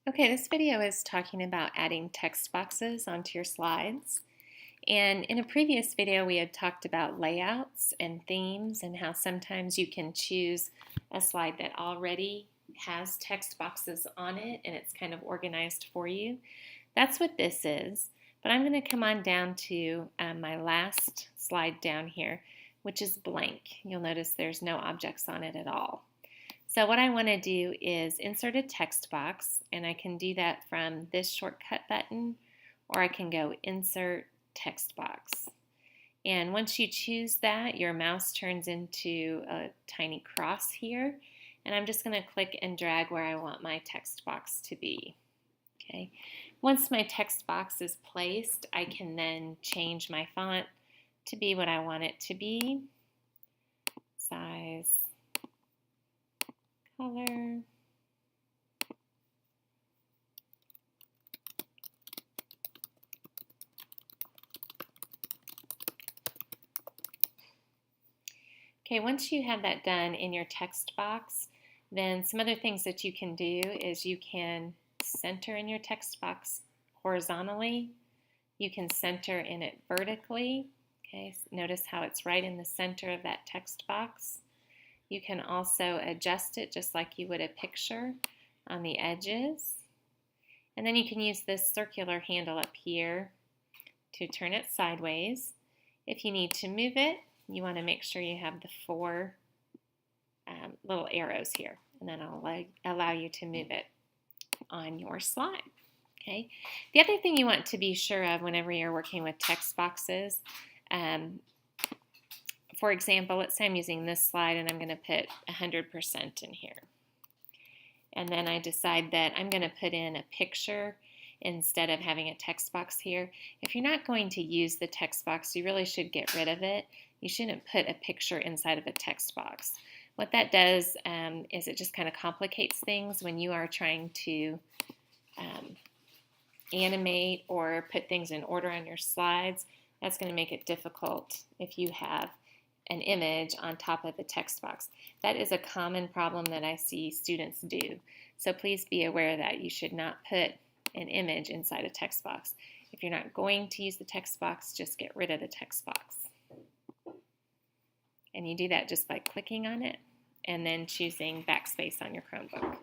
Okay, this video is talking about adding text boxes onto your slides. And in a previous video, we had talked about layouts and themes and how sometimes you can choose a slide that already has text boxes on it and it's kind of organized for you. That's what this is. But I'm going to come on down to my last slide down here, which is blank. You'll notice there's no objects on it at all. So what I want to do is insert a text box, and I can do that from this shortcut button, or I can go Insert Text Box. And once you choose that, your mouse turns into a tiny cross here, and I'm just going to click and drag where I want my text box to be. Okay. Once my text box is placed, I can then change my font to be what I want it to be, size, color. Okay, once you have that done in your text box, then some other things that you can do is you can center in your text box horizontally. You can center in it vertically. Okay, notice how it's right in the center of that text box. You can also adjust it just like you would a picture on the edges. And then you can use this circular handle up here to turn it sideways. If you need to move it, you want to make sure you have the four little arrows here, and then I'll allow you to move it on your slide. Okay. The other thing you want to be sure of whenever you're working with text boxes, for example, let's say I'm using this slide and I'm going to put 100% in here. And then I decide that I'm going to put in a picture instead of having a text box here. If you're not going to use the text box, you really should get rid of it. You shouldn't put a picture inside of a text box. What that does is it just kind of complicates things when you are trying to animate or put things in order on your slides. That's going to make it difficult if you have an image on top of the text box. That is a common problem that I see students do. So please be aware that you should not put an image inside a text box. If you're not going to use the text box, just get rid of the text box. And you do that just by clicking on it and then choosing backspace on your Chromebook.